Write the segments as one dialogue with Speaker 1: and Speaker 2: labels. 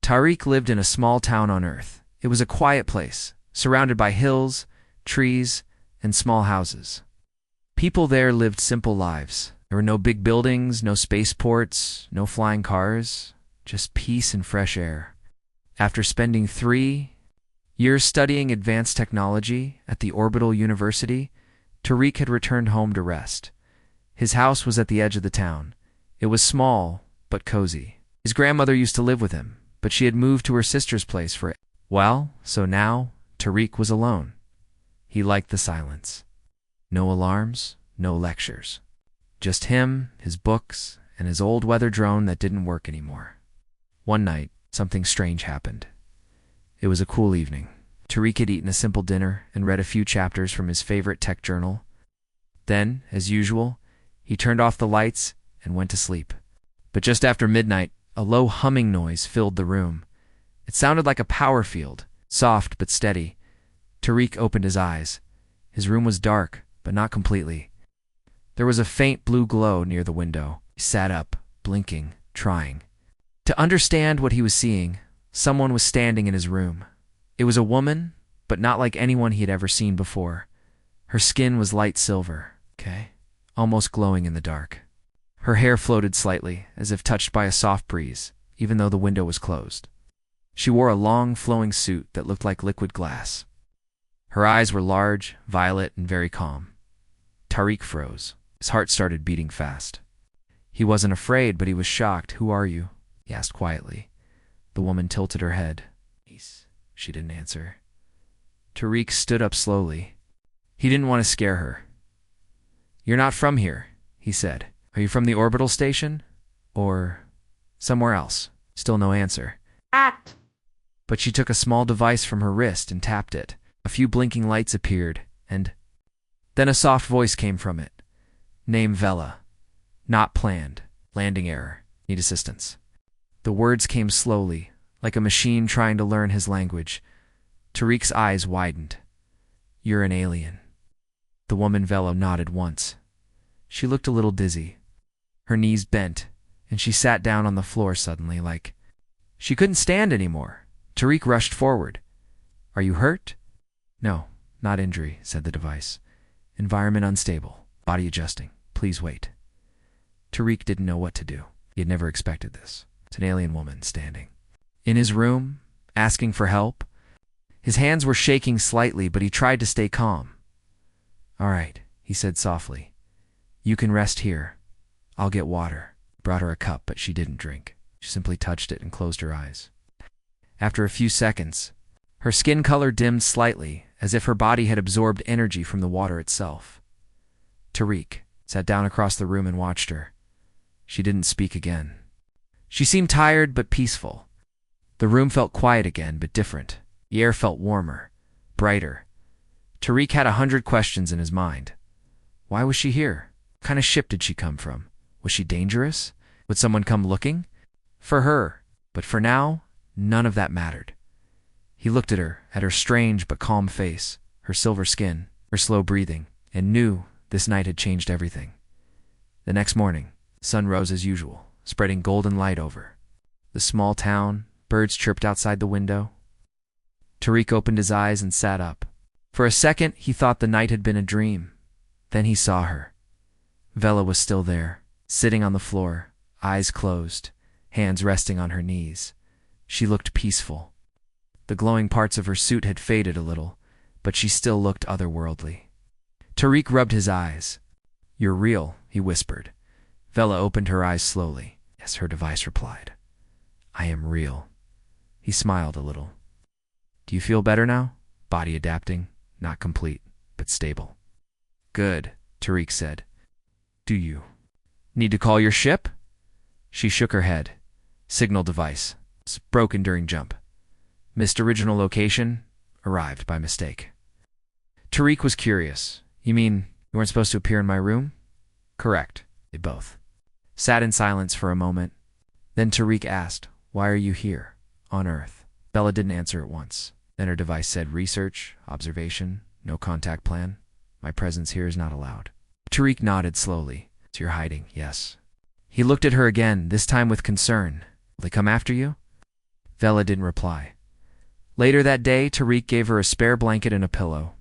Speaker 1: Tariq lived in a small town on Earth. It was a quiet place, surrounded by hills, trees, and small houses. People there lived simple lives. There were no big buildings, no spaceports, no flying cars, just peace and fresh air. After spending 3 years studying advanced technology at the Orbital University, Tariq had returned home to rest. His house was at the edge of the town. It was small, but cozy. His grandmother used to live with him, but she had moved to her sister's place for it. Well, so now Tariq was alone. He liked the silence. No alarms, no lectures. Just him, his books, and his old weather drone that didn't work anymore. One night, something strange happened. It was a cool evening. Tariq had eaten a simple dinner and read a few chapters from his favorite tech journal. Then, as usual, he turned off the lights and went to sleep. But just after midnight, a low humming noise filled the room. It sounded like a power field, soft but steady. Tariq opened his eyes. His room was dark, but not completely. There was a faint blue glow near the window. He sat up, blinking, trying to understand what he was seeing. Someone was standing in his room. It was a woman, but not like anyone he had ever seen before. Her skin was light silver, almost glowing in the dark. Her hair floated slightly, as if touched by a soft breeze, even though the window was closed. She wore a long, flowing suit that looked like liquid glass. Her eyes were large, violet, and very calm. Tariq froze. His heart started beating fast. He wasn't afraid, but he was shocked. "Who are you?" he asked quietly. The woman tilted her head. She didn't answer. Tariq stood up slowly. He didn't want to scare her. "You're not from here," he said. "Are you from the orbital station? Or somewhere else?" Still no answer.
Speaker 2: Act.
Speaker 1: But she took a small device from her wrist and tapped it. A few blinking lights appeared, and then a soft voice came from it. "Name Vela. Not planned. Landing error. Need assistance." The words came slowly, like a machine trying to learn his language. Tariq's eyes widened. "You're an alien." The woman Vela nodded once. She looked a little dizzy. Her knees bent, and she sat down on the floor suddenly, like she couldn't stand anymore. Tariq rushed forward. "Are you hurt?" "No, not injury," said the device. "Environment unstable. Body adjusting. Please wait." Tariq didn't know what to do. He had never expected this. It's an alien woman standing in his room, asking for help. His hands were shaking slightly, but he tried to stay calm. "All right," he said softly. "You can rest here. I'll get water." He brought her a cup, but she didn't drink. She simply touched it and closed her eyes. After a few seconds, her skin color dimmed slightly, as if her body had absorbed energy from the water itself. Tariq sat down across the room and watched her. She didn't speak again. She seemed tired but peaceful. The room felt quiet again, but different. The air felt warmer, brighter. Tariq had 100 questions in his mind. Why was she here? What kind of ship did she come from? Was she dangerous? Would someone come looking? For her. But for now, none of that mattered. He looked at her strange but calm face, her silver skin, her slow breathing, and knew this night had changed everything. The next morning, the sun rose as usual, spreading golden light over the small town. Birds chirped outside the window. Tariq opened his eyes and sat up. For a second, he thought the night had been a dream. Then he saw her. Vela was still there, sitting on the floor, eyes closed, hands resting on her knees. She looked peaceful. The glowing parts of her suit had faded a little, but she still looked otherworldly. Tariq rubbed his eyes. "You're real," he whispered. Vela opened her eyes slowly. "Yes," her device replied. "I am real." He smiled a little. "Do you feel better now?" "Body adapting. Not complete, but stable." "Good," Tariq said. "Do you need to call your ship?" She shook her head. "Signal device. It's broken during jump. Missed original location. Arrived by mistake." Tariq was curious. "You mean you weren't supposed to appear in my room?" "Correct." They both sat in silence for a moment. Then Tariq asked, "Why are you here, on Earth?" Bella didn't answer at once. Then her device said, "Research, observation, no contact plan. My presence here is not allowed." Tariq nodded slowly. "So you're hiding?" "Yes." He looked at her again, this time with concern. "Will they come after you?" Vela didn't reply. Later that day, Tariq gave her a spare blanket and a pillow.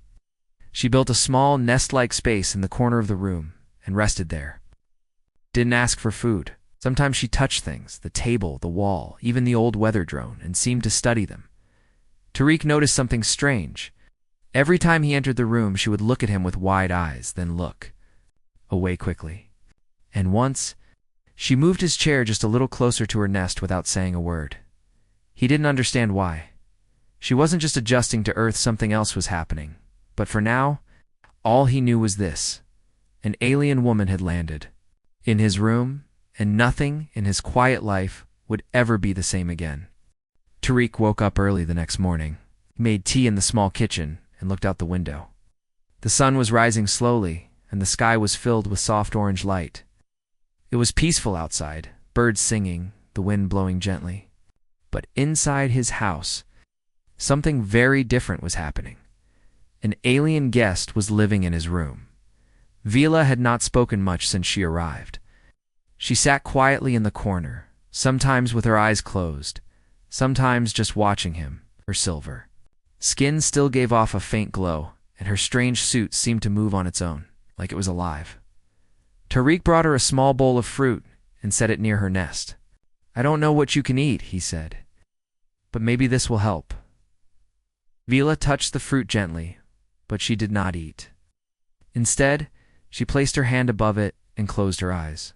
Speaker 1: She built a small nest-like space in the corner of the room and rested there. Didn't ask for food. Sometimes she touched things, the table, the wall, even the old weather drone, and seemed to study them. Tariq noticed something strange. Every time he entered the room, she would look at him with wide eyes, then look away quickly. And once, she moved his chair just a little closer to her nest without saying a word. He didn't understand why. She wasn't just adjusting to Earth, something else was happening. But for now, all he knew was this. An alien woman had landed in his room, and nothing in his quiet life would ever be the same again. Tariq woke up early the next morning. He made tea in the small kitchen and looked out the window. The sun was rising slowly, and the sky was filled with soft orange light. It was peaceful outside, birds singing, the wind blowing gently. But inside his house, something very different was happening. An alien guest was living in his room. Vela had not spoken much since she arrived. She sat quietly in the corner, sometimes with her eyes closed, sometimes just watching him, her silver skin still gave off a faint glow, and her strange suit seemed to move on its own, like it was alive. Tariq brought her a small bowl of fruit and set it near her nest. "I don't know what you can eat," he said, "but maybe this will help." Vela touched the fruit gently, but she did not eat. Instead, she placed her hand above it and closed her eyes.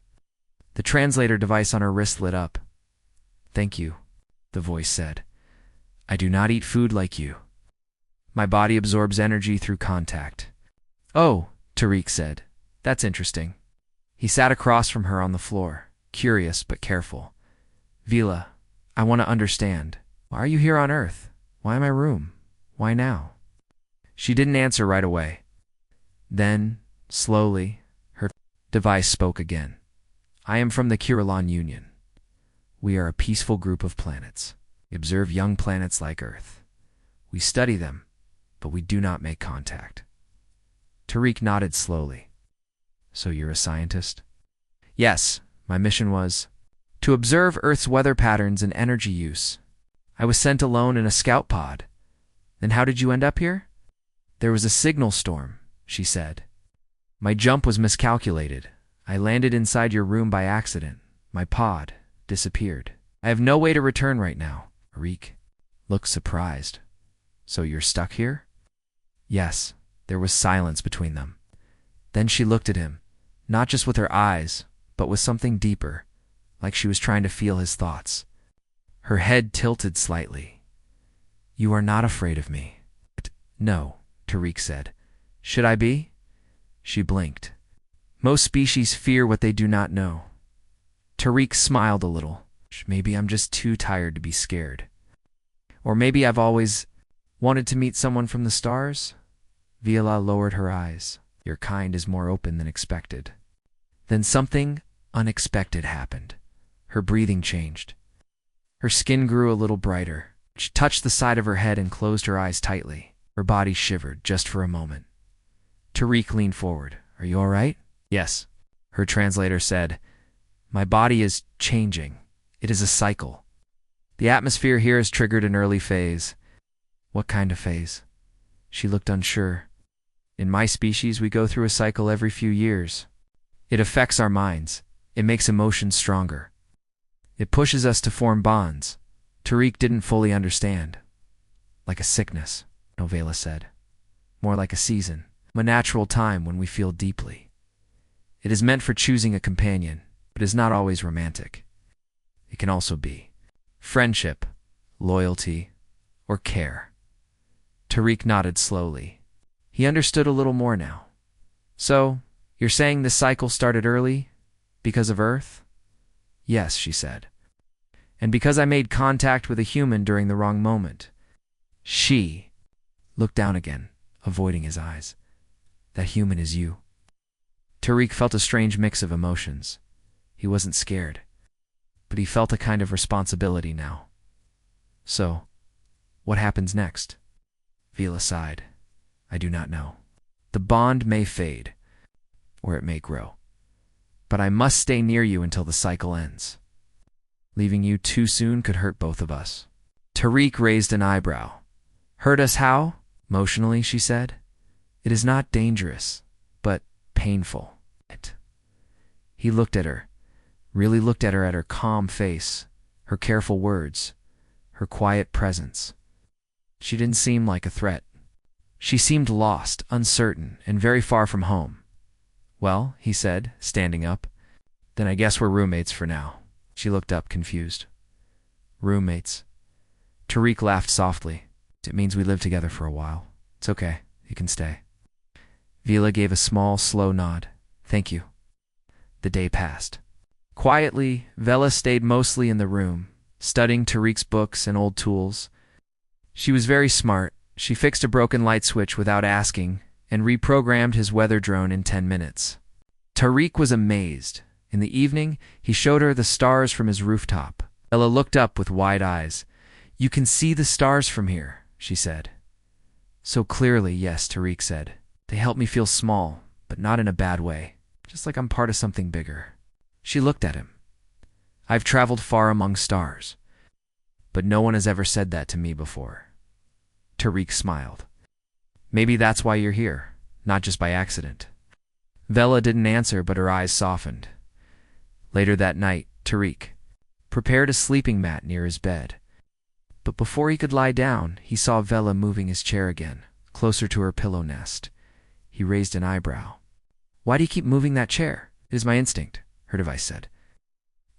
Speaker 1: The translator device on her wrist lit up. "Thank you," the voice said. "I do not eat food like you. My body absorbs energy through contact." "Oh," Tariq said. "That's interesting." He sat across from her on the floor, curious but careful. "Vela, I want to understand. Why are you here on Earth? Why my room? Why now?" She didn't answer right away. Then, slowly, her device spoke again. "I am from the Kiralan Union. We are a peaceful group of planets. We observe young planets like Earth. We study them, but we do not make contact." Tariq nodded slowly. "So you're a scientist?" "Yes, my mission was to observe Earth's weather patterns and energy use. I was sent alone in a scout pod." "Then how did you end up here?" "There was a signal storm," she said. "My jump was miscalculated. I landed inside your room by accident. My pod disappeared. I have no way to return right now." Tariq looked surprised. "So you're stuck here?" "Yes." There was silence between them. Then she looked at him, not just with her eyes, but with something deeper, like she was trying to feel his thoughts. Her head tilted slightly. "You are not afraid of me?" "No," Tariq said. "Should I be?" She blinked. "Most species fear what they do not know." Tariq smiled a little. "Maybe I'm just too tired to be scared. Or maybe I've always wanted to meet someone from the stars?" Vela lowered her eyes. "Your kind is more open than expected." Then something unexpected happened. Her breathing changed. Her skin grew a little brighter. She touched the side of her head and closed her eyes tightly. Her body shivered just for a moment. Tariq leaned forward. "Are you all right?" "Yes," her translator said. "My body is changing. It is a cycle. The atmosphere here has triggered an early phase." "What kind of phase?" She looked unsure. "In my species, we go through a cycle every few years. It affects our minds. It makes emotions stronger. It pushes us to form bonds." Tariq didn't fully understand. "Like a sickness," Novela said. "More like a season, a natural time when we feel deeply. It is meant for choosing a companion, but is not always romantic. It can also be friendship, loyalty, or care." Tariq nodded slowly. He understood a little more now. "So, you're saying this cycle started early? Because of Earth?" "Yes," she said. "And because I made contact with a human during the wrong moment." She looked down again, avoiding his eyes. "That human is you." Tariq felt a strange mix of emotions. He wasn't scared, but he felt a kind of responsibility now. "So, what happens next?" Vela sighed. "I do not know. The bond may fade, or it may grow. But I must stay near you until the cycle ends. Leaving you too soon could hurt both of us." Tariq raised an eyebrow. Hurt us how? Emotionally, she said. It is not dangerous, but painful. He looked at her, really looked at her, at her calm face, her careful words, her quiet presence. She didn't seem like a threat. She seemed lost, uncertain, and very far from home. Well, he said, standing up, then I guess we're roommates for now. She looked up, confused. Roommates. Tariq laughed softly. It means we live together for a while. It's okay. You can stay. Vila gave a small, slow nod. Thank you. The day passed. Quietly, Vela stayed mostly in the room, studying Tariq's books and old tools. She was very smart. She fixed a broken light switch without asking and reprogrammed his weather drone in 10 minutes. Tariq was amazed. In the evening, he showed her the stars from his rooftop. Vela looked up with wide eyes. You can see the stars from here, she said. So clearly, yes, Tariq said. They help me feel small, but not in a bad way. Just like I'm part of something bigger. She looked at him. I've traveled far among stars, but no one has ever said that to me before. Tariq smiled. Maybe that's why you're here, not just by accident. Vela didn't answer, but her eyes softened. Later that night, Tariq prepared a sleeping mat near his bed. But before he could lie down, he saw Vela moving his chair again, closer to her pillow nest. He raised an eyebrow. Why do you keep moving that chair? It is my instinct, her device said.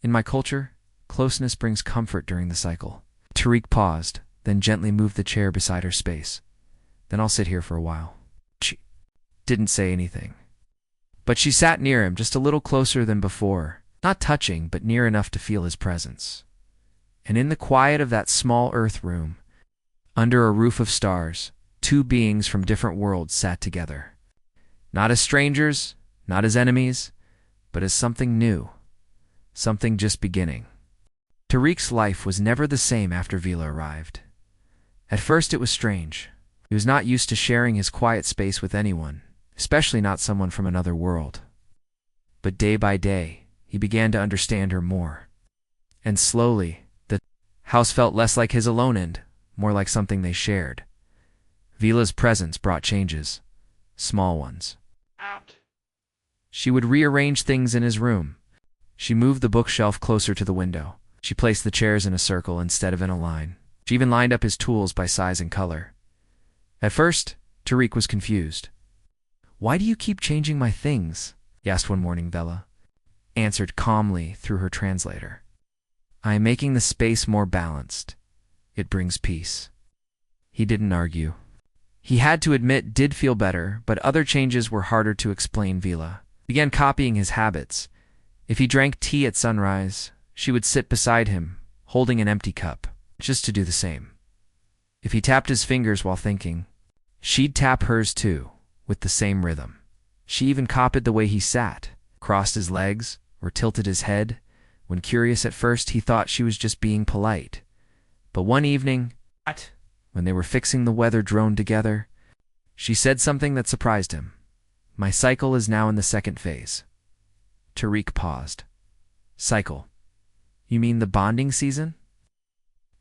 Speaker 1: In my culture, closeness brings comfort during the cycle. Tariq paused, then gently moved the chair beside her space. Then I'll sit here for a while. She didn't say anything. But she sat near him, just a little closer than before, not touching, but near enough to feel his presence. And in the quiet of that small earth room, under a roof of stars, two beings from different worlds sat together. Not as strangers, not as enemies, but as something new, something just beginning. Tariq's life was never the same after Vila arrived. At first it was strange. He was not used to sharing his quiet space with anyone, especially not someone from another world. But day by day, he began to understand her more. And slowly, the house felt less like his alone and more like something they shared. Vila's presence brought changes, small ones. Out. She would rearrange things in his room. She moved the bookshelf closer to the window. She placed the chairs in a circle instead of in a line. She even lined up his tools by size and color. At first, Tariq was confused. Why do you keep changing my things? He asked one morning. Vela answered calmly through her translator. I am making the space more balanced. It brings peace. He didn't argue. He had to admit did feel better, but other changes were harder to explain. Vila began copying his habits. If he drank tea at sunrise, she would sit beside him, holding an empty cup, just to do the same. If he tapped his fingers while thinking, she'd tap hers too, with the same rhythm. She even copied the way he sat, crossed his legs, or tilted his head. When curious at first, he thought she was just being polite. But one evening, when they were fixing the weather drone together, she said something that surprised him. My cycle is now in the second phase. Tariq paused. Cycle? You mean the bonding season?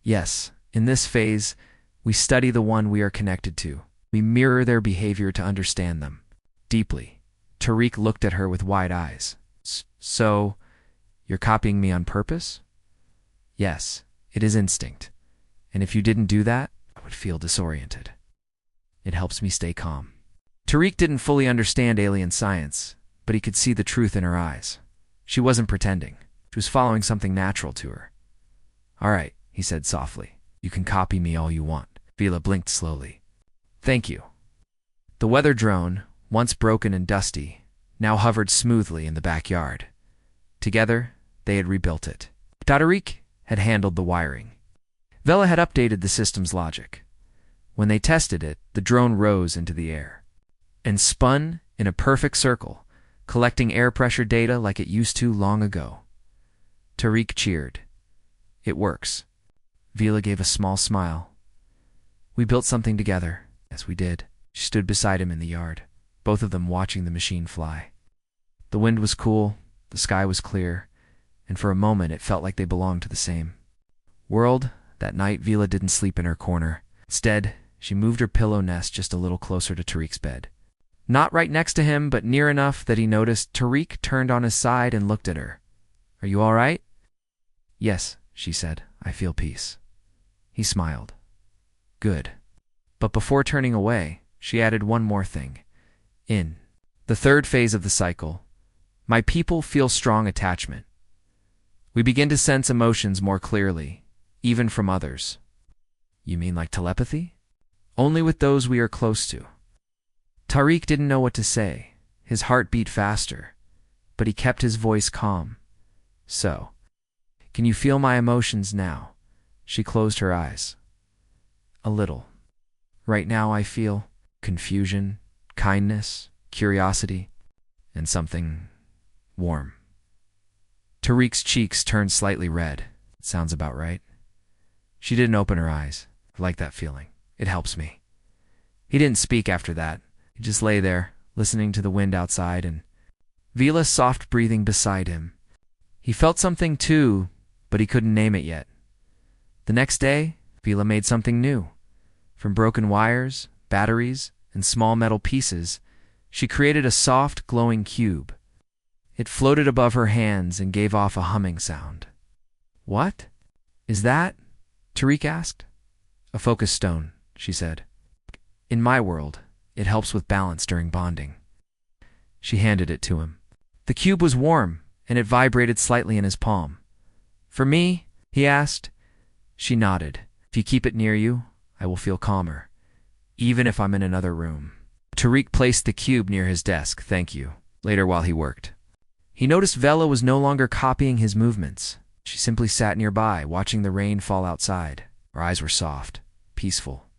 Speaker 1: Yes, in this phase, we study the one we are connected to. We mirror their behavior to understand them. Deeply. Tariq looked at her with wide eyes. So, you're copying me on purpose? Yes, it is instinct. And if you didn't do that, I would feel disoriented. It helps me stay calm. Tariq didn't fully understand alien science, but he could see the truth in her eyes. She wasn't pretending. She was following something natural to her. All right, he said softly. You can copy me all you want. Vila blinked slowly. Thank you. The weather drone, once broken and dusty, now hovered smoothly in the backyard. Together, they had rebuilt it. Tariq had handled the wiring. Vela had updated the system's logic. When they tested it, the drone rose into the air and spun in a perfect circle, collecting air pressure data like it used to long ago. Tariq cheered. It works. Vila gave a small smile. We built something together. Yes, we did. She stood beside him in the yard, both of them watching the machine fly. The wind was cool, the sky was clear, and for a moment it felt like they belonged to the same world That night, Vila didn't sleep in her corner. Instead, she moved her pillow nest just a little closer to Tariq's bed. Not right next to him, but near enough that he noticed Tariq turned on his side and looked at her. "Are you all right?" "Yes," she said. "I feel peace." He smiled. "Good." But before turning away, she added one more thing. In the third phase of the cycle, my people feel strong attachment. We begin to sense emotions more clearly, even from others. "You mean like telepathy?" "Only with those we are close to." Tariq didn't know what to say. His heart beat faster, but he kept his voice calm. "So, can you feel my emotions now?" She closed her eyes. "A little. Right now I feel confusion, kindness, curiosity, and something warm." Tariq's cheeks turned slightly red. "Sounds about right." She didn't open her eyes. "I like that feeling. It helps me." He didn't speak after that. He just lay there, listening to the wind outside and Vila's soft breathing beside him. He felt something too, but he couldn't name it yet. The next day, Vila made something new. From broken wires, batteries, and small metal pieces, she created a soft, glowing cube. It floated above her hands and gave off a humming sound. "What is that?" Tariq asked. "A focus stone," she said. "In my world, it helps with balance during bonding." She handed it to him. The cube was warm, and it vibrated slightly in his palm. "For me?" he asked. She nodded. "If you keep it near you, I will feel calmer, even if I'm in another room." Tariq placed the cube near his desk. "Thank you." Later, while he worked, he noticed Vela was no longer copying his movements. She simply sat nearby, watching the rain fall outside. Her eyes were soft, peaceful.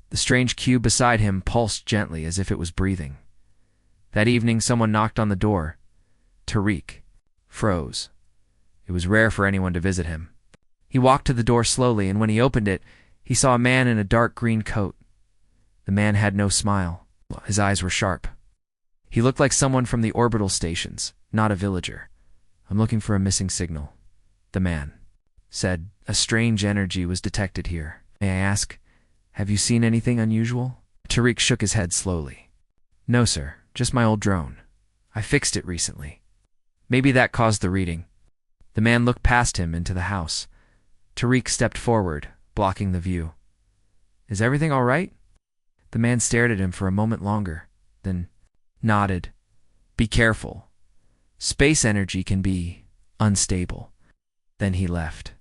Speaker 1: The strange cube beside him pulsed gently as if it was breathing. That evening, someone knocked on the door. Tariq froze. It was rare for anyone to visit him. He walked to the door slowly, and when he opened it, he saw a man in a dark green coat. The man had no smile. His eyes were sharp. He looked like someone from the orbital stations, not a villager. "I'm looking for a missing signal," the man said. "A strange energy was detected here. May I ask, have you seen anything unusual?" Tariq shook his head slowly. "No, sir. Just my old drone. I fixed it recently." "Maybe that caused the reading." The man looked past him into the house. Tariq stepped forward, blocking the view. "Is everything all right?" The man stared at him for a moment longer, then nodded. "Be careful. Space energy can be unstable." Then he left.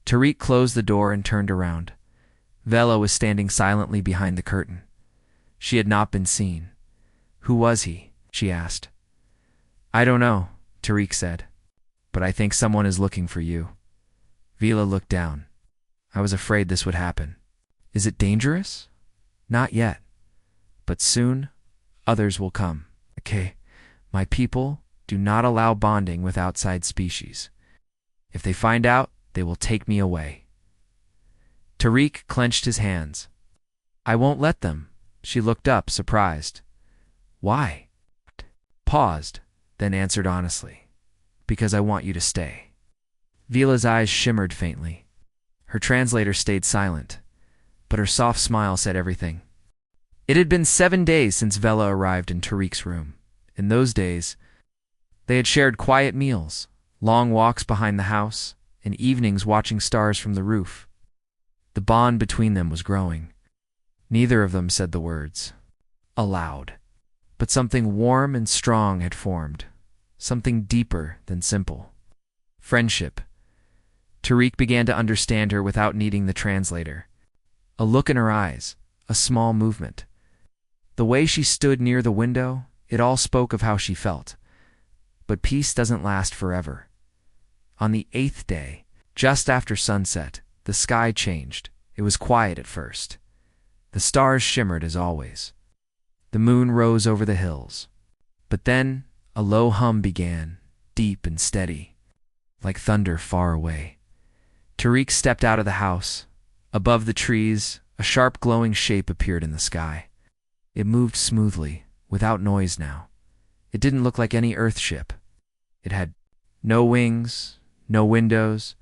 Speaker 1: Tariq closed the door and turned around. Vela was standing silently behind the curtain. She had not been seen. "Who was he?" she asked. "I don't know," Tariq said, "but I think someone is looking for you." Vila looked down. "I was afraid this would happen." "Is it dangerous?" "Not yet. But soon, others will come." "Okay, my people do not allow bonding with outside species. If they find out, they will take me away." Tariq clenched his hands. "I won't let them." She looked up, surprised. "Why?" Paused, then answered honestly. "Because I want you to stay." Vila's eyes shimmered faintly. Her translator stayed silent, but her soft smile said everything. It had been 7 days since Vela arrived in Tariq's room. In those days, they had shared quiet meals, long walks behind the house, and evenings watching stars from the roof. The bond between them was growing. Neither of them said the words aloud, but something warm and strong had formed, something deeper than simple. Friendship. Tariq began to understand her without needing the translator. A look in her eyes, a small movement. The way she stood near the window, it all spoke of how she felt. But peace doesn't last forever. On the 8th day, just after sunset, the sky changed. It was quiet at first. The stars shimmered as always. The moon rose over the hills. But then a low hum began, deep and steady, like thunder far away. Tariq stepped out of the house. Above the trees, a sharp glowing shape appeared in the sky. It moved smoothly, without noise now. It didn't look like any Earth ship. It had no wings, no windows,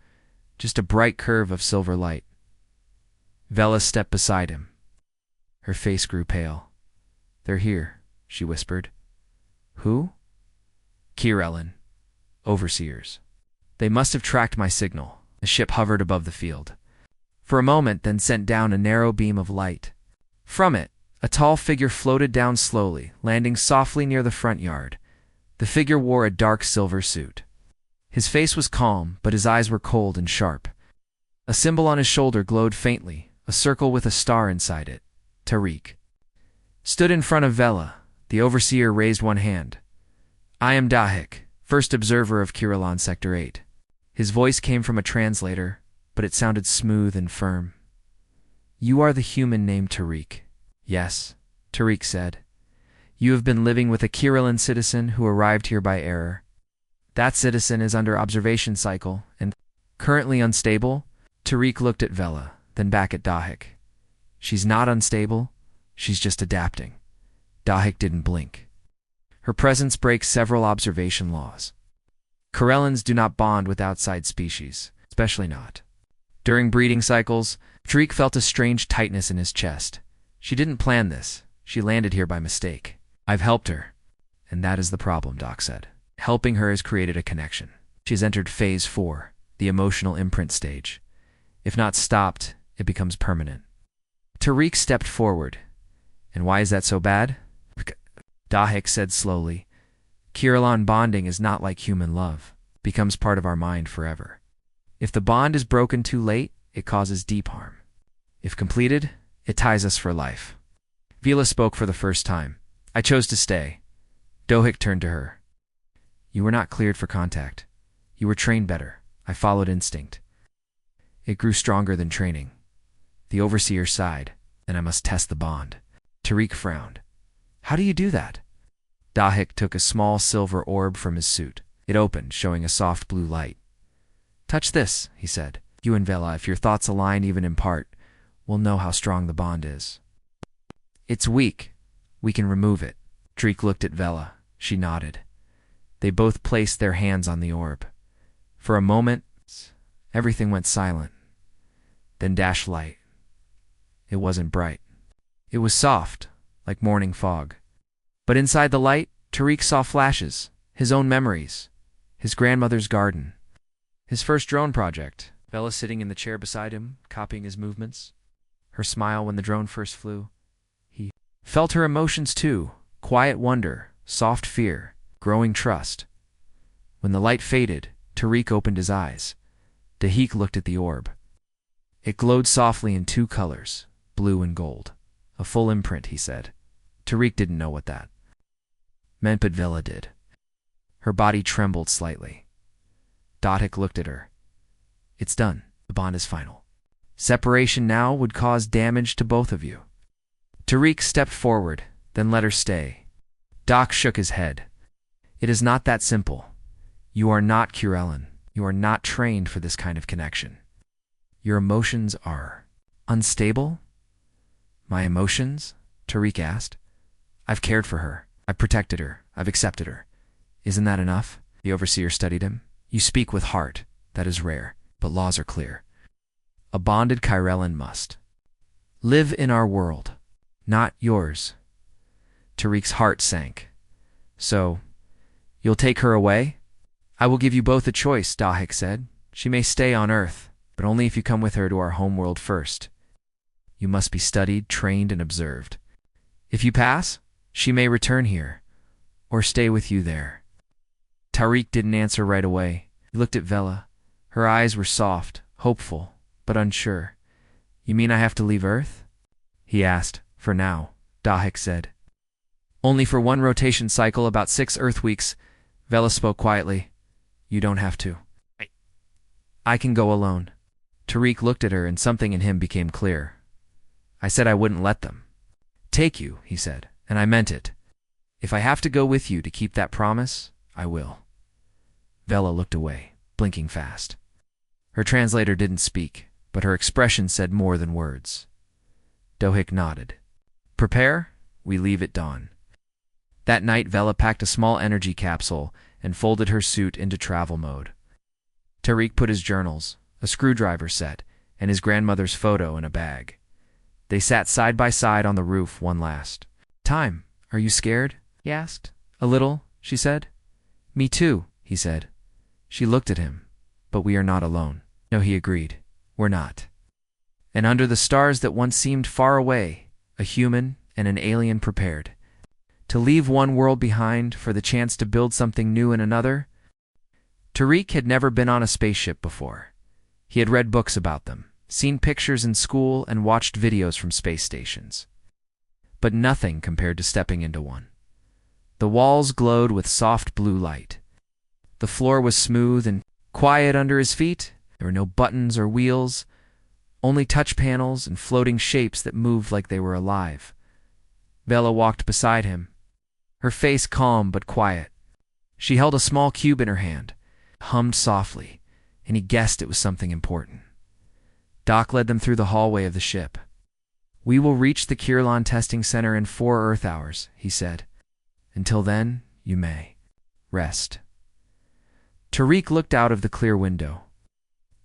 Speaker 1: just a bright curve of silver light. Vela stepped beside him. Her face grew pale. "They're here," she whispered. "Who?" "Kirellin. Overseers. They must have tracked my signal." The ship hovered above the field. For a moment, then sent down a narrow beam of light. From it, a tall figure floated down slowly, landing softly near the front yard. The figure wore a dark silver suit. His face was calm, but his eyes were cold and sharp. A symbol on his shoulder glowed faintly, a circle with a star inside it. Tariq stood in front of Vela. The overseer raised one hand. "I am Dahik, first observer of Kirillon Sector 8. His voice came from a translator, but it sounded smooth and firm. "You are the human named Tariq." "Yes," Tariq said. "You have been living with a Kirillon citizen who arrived here by error. That citizen is under observation cycle and currently unstable." Tariq looked at Vela, then back at Dahik. "She's not unstable, she's just adapting." Dahik didn't blink. "Her presence breaks several observation laws. Kirellins do not bond with outside species, especially not." During breeding cycles, Tariq felt a strange tightness in his chest. She didn't plan this. She landed here by mistake. "I've helped her." "And that is the problem," Doc said. "Helping her has created a connection. She's entered Phase 4, the emotional imprint stage. If not stopped, it becomes permanent." Tariq stepped forward. "And why is that so bad?" Dahik said slowly. "Kirillon bonding is not like human love. It becomes part of our mind forever. If the bond is broken too late, it causes deep harm. If completed, it ties us for life." Vela spoke for the first time. "I chose to stay." Dohik turned to her. "You were not cleared for contact. You were trained better. I followed instinct. It grew stronger than training." The overseer sighed. "Then I must test the bond." Tariq frowned. "How do you do that?" Dahik took a small silver orb from his suit. It opened, showing a soft blue light. "Touch this," he said. "You and Vela, if your thoughts align even in part, will know how strong the bond is." "It's weak. We can remove it." Tariq looked at Vela. She nodded. They both placed their hands on the orb. For a moment, everything went silent. Then dashed light. It wasn't bright. It was soft, like morning fog. But inside the light, Tariq saw flashes, his own memories, his grandmother's garden, his first drone project, Vela sitting in the chair beside him, copying his movements, her smile when the drone first flew. He felt her emotions too, quiet wonder, soft fear, growing trust. When the light faded, Tariq opened his eyes. Dahik looked at the orb. It glowed softly in two colors, blue and gold. "A full imprint," he said. Tariq didn't know what that meant, but Vela did. Her body trembled slightly. Dahik looked at her. "It's done. The bond is final. Separation now would cause damage to both of you." Tariq stepped forward, then let her stay. Doc shook his head. "It is not that simple. You are not Kirellin. You are not trained for this kind of connection. Your emotions are unstable." "My emotions?" Tariq asked. "I've cared for her. I've protected her. I've accepted her. Isn't that enough?" The overseer studied him. "You speak with heart. That is rare, but laws are clear. A bonded Kirellin must live in our world, not yours." Tariq's heart sank. "So, you'll take her away?" "I will give you both a choice," Dahik said. "She may stay on Earth, but only if you come with her to our homeworld first. You must be studied, trained, and observed. If you pass, she may return here, or stay with you there." Tariq didn't answer right away. He looked at Vela. Her eyes were soft, hopeful, but unsure. "You mean I have to leave Earth?" he asked. "For now," Dahik said. "Only for one rotation cycle, about 6 Earth weeks," Vela spoke quietly. "You don't have to. I can go alone." Tariq looked at her, and something in him became clear. "I said I wouldn't let them take you," he said, "and I meant it. If I have to go with you to keep that promise, I will." Vela looked away, blinking fast. Her translator didn't speak, but her expression said more than words. Dohik nodded. "Prepare, we leave at dawn." That night, Vela packed a small energy capsule and folded her suit into travel mode. Tariq put his journals, a screwdriver set, and his grandmother's photo in a bag. They sat side by side on the roof one last time. Are you scared? He asked. A little, she said. Me too, he said. She looked at him. But we are not alone. No, he agreed. We're not. And under the stars that once seemed far away, a human and an alien prepared to leave one world behind for the chance to build something new in another. Tariq had never been on a spaceship before. He had read books about them, seen pictures in school, and watched videos from space stations. But nothing compared to stepping into one. The walls glowed with soft blue light. The floor was smooth and quiet under his feet. There were no buttons or wheels, only touch panels and floating shapes that moved like they were alive. Vela walked beside him, her face calm but quiet. She held a small cube in her hand, hummed softly, and he guessed it was something important. Doc led them through the hallway of the ship. We will reach the Kirlan testing center in 4 Earth hours, he said. Until then, you may rest. Tariq looked out of the clear window.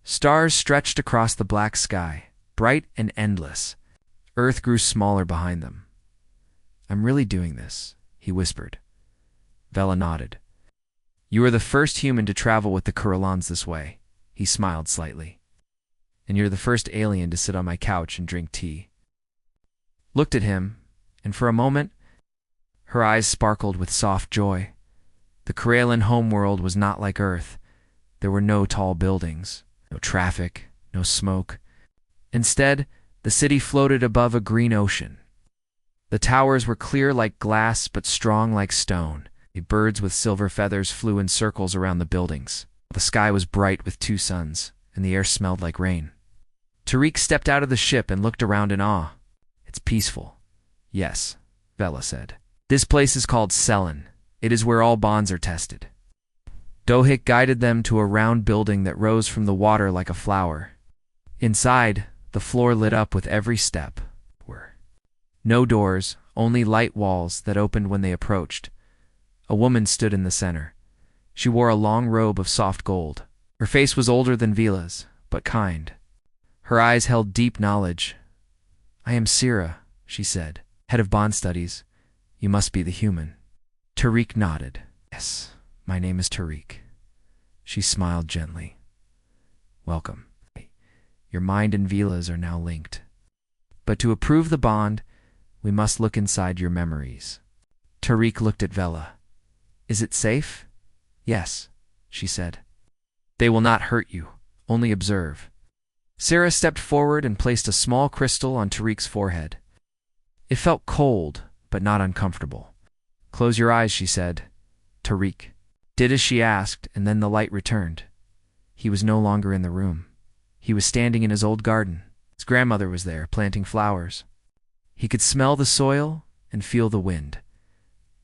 Speaker 1: Stars stretched across the black sky, bright and endless. Earth grew smaller behind them. I'm really doing this, he whispered. Vela nodded. You are the first human to travel with the Kirlans this way, he smiled slightly. And you're the first alien to sit on my couch and drink tea. Looked at him, and for a moment, her eyes sparkled with soft joy. The Kirlan homeworld was not like Earth. There were no tall buildings, no traffic, no smoke. Instead, the city floated above a green ocean. The towers were clear like glass but strong like stone. The birds with silver feathers flew in circles around the buildings. The sky was bright with 2 suns, and the air smelled like rain. Tariq stepped out of the ship and looked around in awe. It's peaceful. Yes, Vela said. This place is called Selen. It is where all bonds are tested. Dohik guided them to a round building that rose from the water like a flower. Inside, the floor lit up with every step. No doors, only light walls that opened when they approached. A woman stood in the center. She wore a long robe of soft gold. Her face was older than Vela's, but kind. Her eyes held deep knowledge. I am Sira, she said, head of bond studies. You must be the human. Tariq nodded. Yes, my name is Tariq. She smiled gently. Welcome. Your mind and Vela's are now linked. But to approve the bond, we must look inside your memories. Tariq looked at Vela. Is it safe? Yes, she said. They will not hurt you, only observe. Sarah stepped forward and placed a small crystal on Tariq's forehead. It felt cold, but not uncomfortable. Close your eyes, she said. Tariq did as she asked, and then the light returned. He was no longer in the room. He was standing in his old garden. His grandmother was there, planting flowers. He could smell the soil and feel the wind.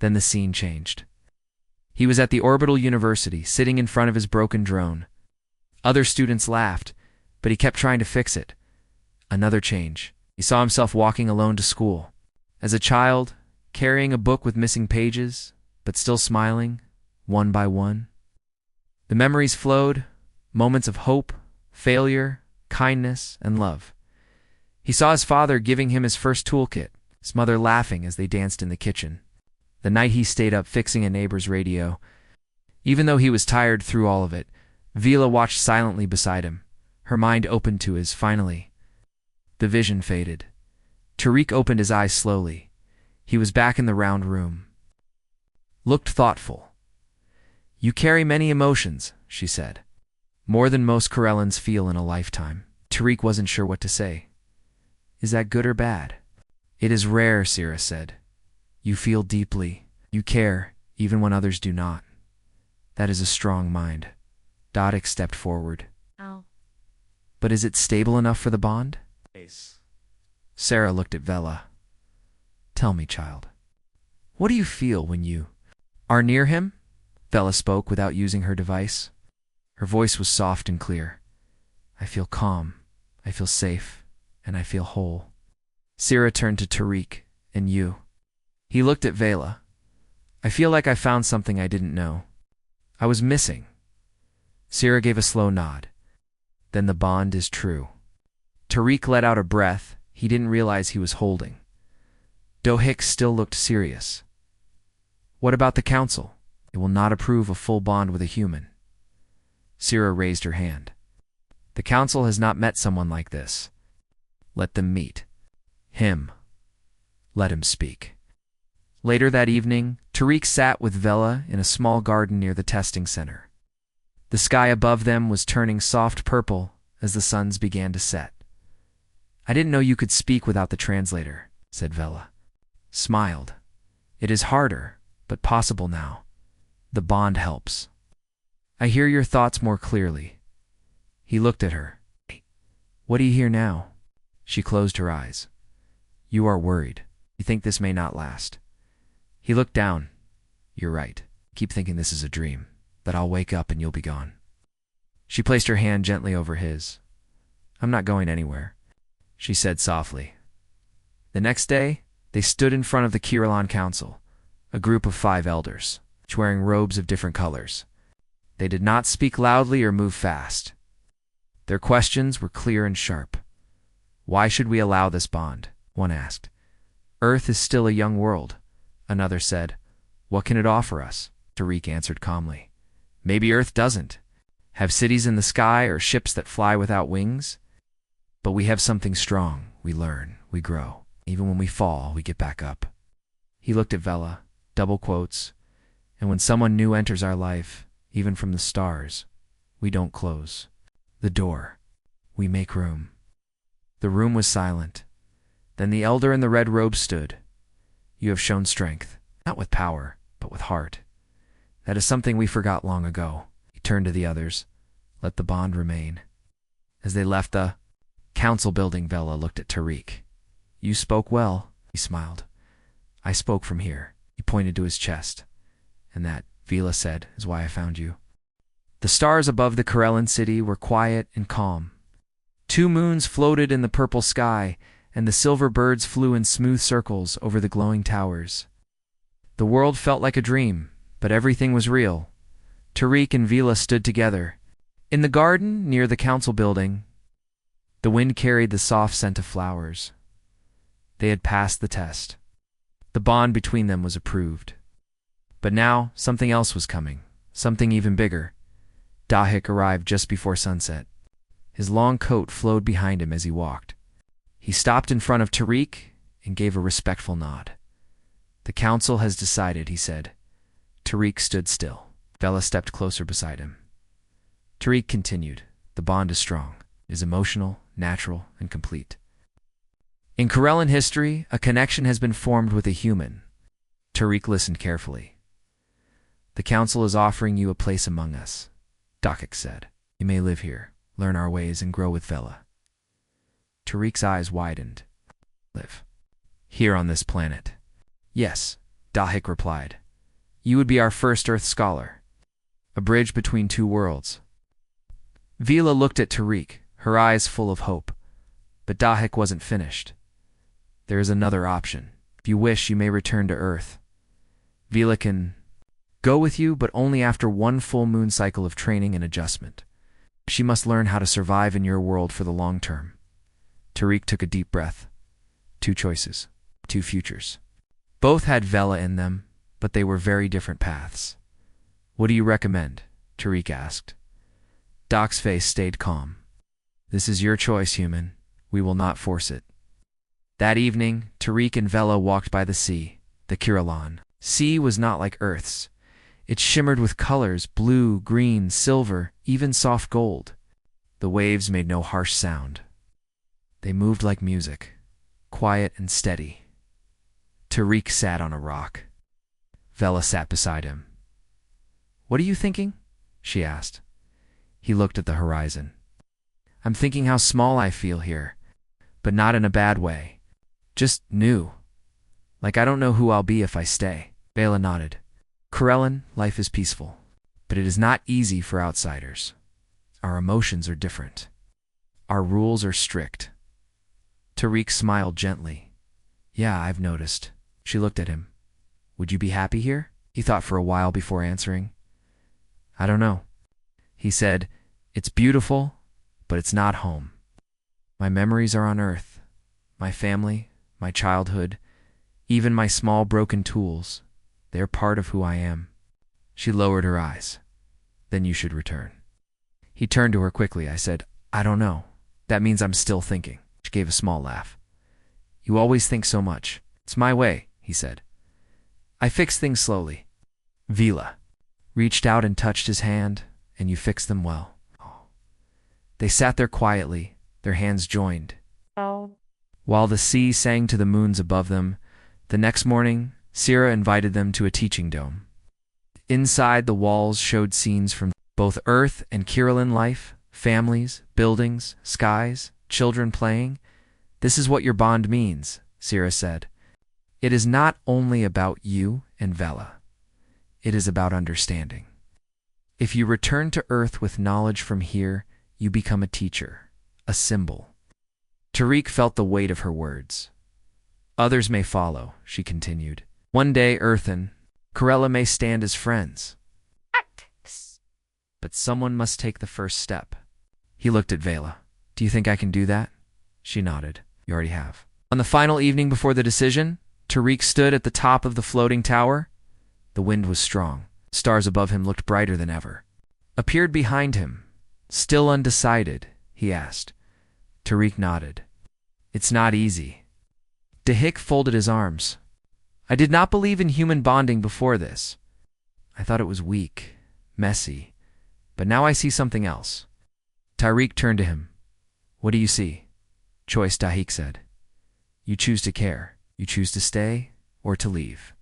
Speaker 1: Then the scene changed. He was at the orbital university, sitting in front of his broken drone. Other students laughed, but he kept trying to fix it. Another change. He saw himself walking alone to school. As a child, carrying a book with missing pages, but still smiling, one by one. The memories flowed, moments of hope, failure, kindness, and love. He saw his father giving him his first toolkit, his mother laughing as they danced in the kitchen. The night he stayed up fixing a neighbor's radio. Even though he was tired through all of it, Vela watched silently beside him, her mind open to his. Finally, the vision faded. Tariq opened his eyes slowly. He was back in the round room. Looked thoughtful. You carry many emotions, she said. More than most Kirellans feel in a lifetime. Tariq wasn't sure what to say. Is that good or bad? It is rare, Sira said. You feel deeply. You care, even when others do not. That is a strong mind. Dodik stepped forward.
Speaker 2: Ow.
Speaker 1: But is it stable enough for the bond? Sarah looked at Vela. Tell me, child. What do you feel when you are near him? Vela spoke without using her device. Her voice was soft and clear. I feel calm. I feel safe. And I feel whole. Sira turned to Tariq. And you? He looked at Vela. I feel like I found something I didn't know. I was missing. Sira gave a slow nod. then the bond is true. Tariq let out a breath he didn't realize he was holding. Dohik still looked serious. What about the council? It will not approve a full bond with a human. Sira raised her hand. The council has not met someone like this. Let them meet. Him. Let him speak. Later that evening, Tariq sat with Vela in a small garden near the testing center. The sky above them was turning soft purple as the suns began to set. I didn't know you could speak without the translator, said Vela. Smiled. It is harder, but possible now. The bond helps. I hear your thoughts more clearly. He looked at her. What do you hear now? She closed her eyes. You are worried. You think this may not last. He looked down. You're right. Keep thinking this is a dream, but I'll wake up and you'll be gone. She placed her hand gently over his. I'm not going anywhere, she said softly. The next day, they stood in front of the Kiralan Council, a group of 5 elders, each wearing robes of different colors. They did not speak loudly or move fast. Their questions were clear and sharp. Why should we allow this bond? One asked. Earth is still a young world. Another said, what can it offer us? Tariq answered calmly. Maybe Earth doesn't have cities in the sky or ships that fly without wings. But we have something strong. We learn, we grow. Even when we fall, we get back up. He looked at Vela, double quotes, and when someone new enters our life, even from the stars, we don't close the door. We make room. The room was silent. Then the elder in the red robe stood. You have shown strength, not with power, but with heart. That is something we forgot long ago. He turned to the others. Let the bond remain. As they left the council building, Vela looked at Tariq. You spoke well, he smiled. I spoke from here. He pointed to his chest. And that, Vela said, is why I found you. The stars above the Karellan city were quiet and calm. 2 moons floated in the purple sky, and the silver birds flew in smooth circles over the glowing towers. The world felt like a dream, but everything was real. Tariq and Vela stood together. In the garden near the council building, the wind carried the soft scent of flowers. They had passed the test. The bond between them was approved. But now something else was coming, something even bigger. Dahik arrived just before sunset. His long coat flowed behind him as he walked. He stopped in front of Tariq and gave a respectful nod. The council has decided, he said. Tariq stood still. Vela stepped closer beside him. Tariq continued. The bond is strong. It is emotional, natural, and complete. In Karellan history, a connection has been formed with a human. Tariq listened carefully. The council is offering you a place among us, Dahik said. You may live here, learn our ways, and grow with Vela. Tariq's eyes widened. Live. Here on this planet. Yes, Dahik replied. You would be our first Earth scholar. A bridge between 2 worlds. Vela looked at Tariq, her eyes full of hope. But Dahik wasn't finished. There is another option. If you wish, you may return to Earth. Vela can go with you, but only after 1 full moon cycle of training and adjustment. She must learn how to survive in your world for the long term. Tariq took a deep breath. 2 choices, 2 futures. Both had Vela in them, but they were very different paths. What do you recommend? Tariq asked. Doc's face stayed calm. This is your choice, human. We will not force it. That evening, Tariq and Vela walked by the sea, the Kiralan. Sea was not like Earth's. It shimmered with colors, blue, green, silver, even soft gold. The waves made no harsh sound. They moved like music, quiet and steady. Tariq sat on a rock. Vela sat beside him. What are you thinking? She asked. He looked at the horizon. I'm thinking how small I feel here, but not in a bad way. Just new. Like I don't know who I'll be if I stay. Vela nodded. Karellan, life is peaceful, but it is not easy for outsiders. Our emotions are different. Our rules are strict. Tariq smiled gently. Yeah, I've noticed. She looked at him. Would you be happy here? He thought for a while before answering. I don't know. He said, it's beautiful, but it's not home. My memories are on Earth. My family, my childhood, even my small broken tools, they're part of who I am. She lowered her eyes. Then you should return. He turned to her quickly. I said, I don't know. That means I'm still thinking. She gave a small laugh. You always think so much. It's my way, he said. I fix things slowly. Vila reached out and touched his hand, and you fixed them well. They sat there quietly, their hands joined. While the sea sang to the moons above them, the next morning, Sira invited them to a teaching dome. Inside, the walls showed scenes from both Earth and Kirillin life, families, buildings, skies, children playing. This is what your bond means, Sira said. It is not only about you and Vela. It is about understanding. If you return to Earth with knowledge from here, you become a teacher, a symbol. Tariq felt the weight of her words. Others may follow, she continued. One day, Earth and Corella may stand as friends. But someone must take the first step. He looked at Vela. Do you think I can do that? She nodded. You already have. On the final evening before the decision, Tariq stood at the top of the floating tower. The wind was strong. Stars above him looked brighter than ever. Appeared behind him. Still undecided, he asked. Tariq nodded. It's not easy. Dahik folded his arms. I did not believe in human bonding before this. I thought it was weak, messy, but now I see something else. Tariq turned to him. What do you see? Choice, Dahik said. You choose to care. You choose to stay or to leave.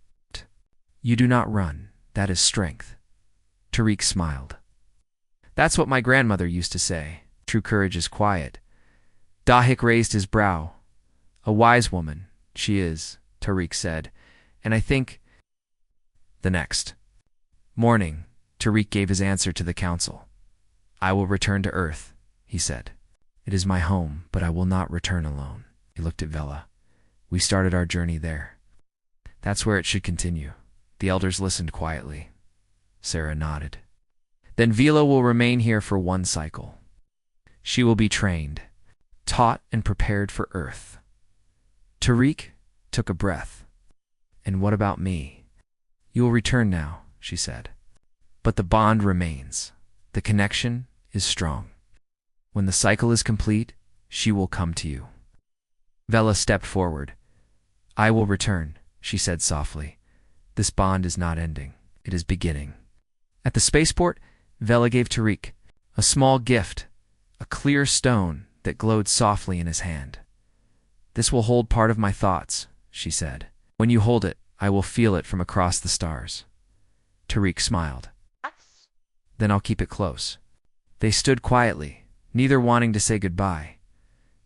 Speaker 1: You do not run. That is strength. Tariq smiled. That's what my grandmother used to say. True courage is quiet. Dahik raised his brow. A wise woman, she is, Tariq said, and I think... The next morning, Tariq gave his answer to the council. I will return to Earth, he said. It is my home, but I will not return alone. He looked at Vela. We started our journey there. That's where it should continue. The elders listened quietly. Sarah nodded. Then Vila will remain here for one cycle. She will be trained, taught and prepared for Earth. Tariq took a breath. And what about me? You will return now, she said. But the bond remains. The connection is strong. When the cycle is complete, she will come to you. Vela stepped forward. I will return, she said softly. This bond is not ending. It is beginning. At the spaceport, Vela gave Tariq a small gift, a clear stone that glowed softly in his hand. This will hold part of my thoughts, she said. When you hold it, I will feel it from across the stars. Tariq smiled. Then I'll keep it close. They stood quietly, neither wanting to say goodbye.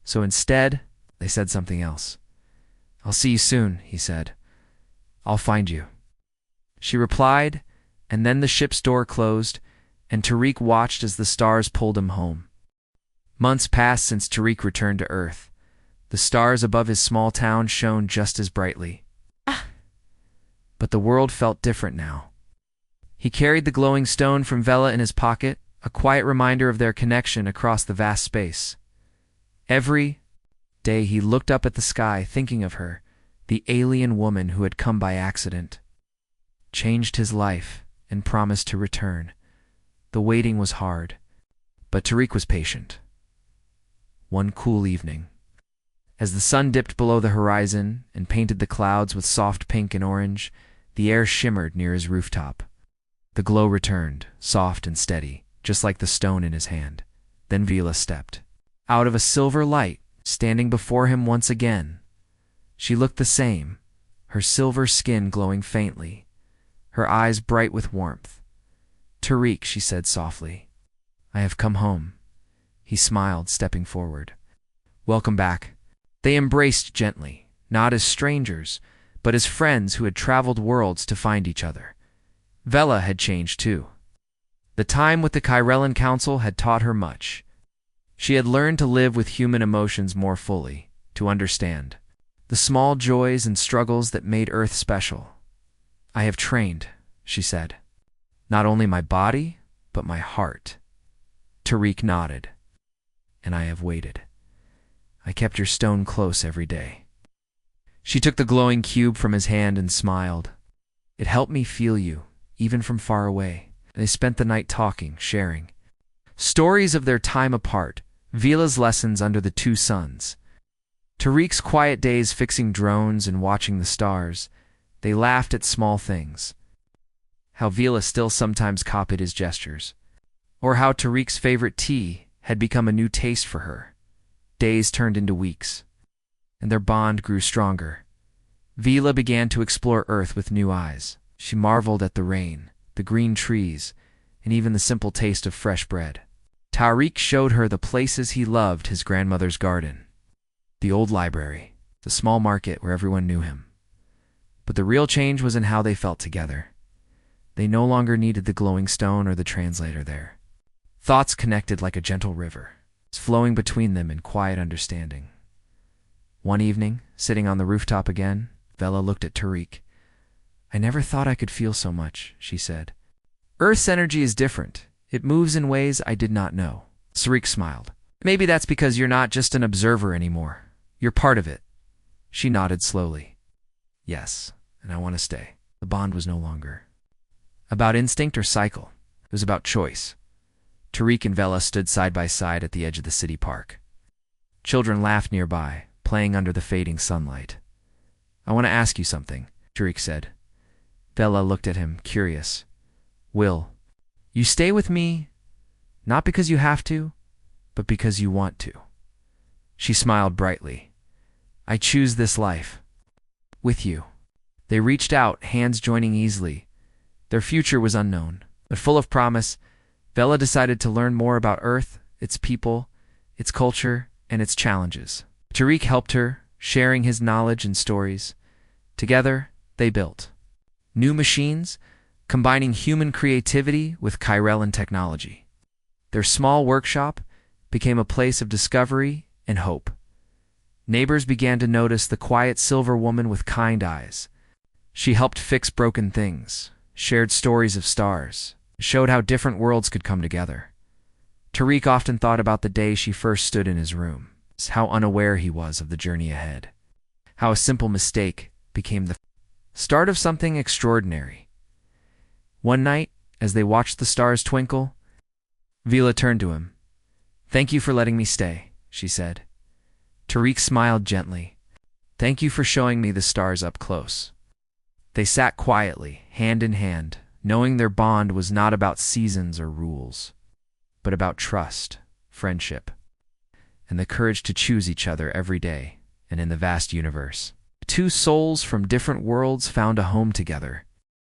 Speaker 1: So instead, they said something else. I'll see you soon, he said. I'll find you. She replied, and then the ship's door closed, and Tariq watched as the stars pulled him home. Months passed since Tariq returned to Earth. The stars above his small town shone just as brightly. But the world felt different now. He carried the glowing stone from Vela in his pocket, a quiet reminder of their connection across the vast space. Every day he looked up at the sky thinking of her, the alien woman who had come by accident. Changed his life and promised to return. The waiting was hard, but Tariq was patient. One cool evening, as the sun dipped below the horizon and painted the clouds with soft pink and orange, the air shimmered near his rooftop. The glow returned, soft and steady, just like the stone in his hand. Then Vila stepped out of a silver light, standing before him once again. She looked the same, her silver skin glowing faintly, her eyes bright with warmth. Tariq, she said softly, I have come home. He smiled, stepping forward. Welcome back. They embraced gently, not as strangers, but as friends who had traveled worlds to find each other. Vela had changed too. The time with the Kirillin Council had taught her much. She had learned to live with human emotions more fully, to understand the small joys and struggles that made Earth special. I have trained, she said. Not only my body, but my heart. Tariq nodded. and I have waited. I kept your stone close every day." She took the glowing cube from his hand and smiled. "It helped me feel you, even from far away." They spent the night talking, sharing stories of their time apart, Vila's lessons under the two suns, Tariq's quiet days fixing drones and watching the stars. They laughed at small things. How Vila still sometimes copied his gestures, or how Tariq's favorite tea had become a new taste for her. Days turned into weeks, and their bond grew stronger. Vila began to explore Earth with new eyes. She marveled at the rain, the green trees, and even the simple taste of fresh bread. Tariq showed her the places he loved: his grandmother's garden, the old library, the small market where everyone knew him. But the real change was in how they felt together. They no longer needed the glowing stone or the translator there. Thoughts connected like a gentle river, flowing between them in quiet understanding. One evening, sitting on the rooftop again, Vela looked at Tariq. "I never thought I could feel so much," she said. "Earth's energy is different. It moves in ways I did not know." Tariq smiled. "Maybe that's because you're not just an observer anymore. You're part of it." She nodded slowly. "Yes, and I want to stay." The bond was no longer about instinct or cycle. It was about choice. Tariq and Vela stood side by side at the edge of the city park. Children laughed nearby, playing under the fading sunlight. "I want to ask you something," Tariq said. Vela looked at him, curious. "Will you stay with me, not because you have to, but because you want to?" She smiled brightly. "I choose this life with you." They reached out, hands joining easily. Their future was unknown, but full of promise. Vela decided to learn more about Earth, its people, its culture, and its challenges. Tariq helped her, sharing his knowledge and stories. Together, they built new machines, combining human creativity with Chirellan technology. Their small workshop became a place of discovery and hope. Neighbors began to notice the quiet silver woman with kind eyes. She helped fix broken things, shared stories of stars, showed how different worlds could come together. Tariq often thought about the day she first stood in his room, how unaware he was of the journey ahead, how a simple mistake became the start of something extraordinary. One night, as they watched the stars twinkle, Vila turned to him. "Thank you for letting me stay," she said. Tariq smiled gently. "Thank you for showing me the stars up close." They sat quietly, hand in hand, knowing their bond was not about seasons or rules, but about trust, friendship, and the courage to choose each other every day and in the vast universe. Two souls from different worlds found a home together,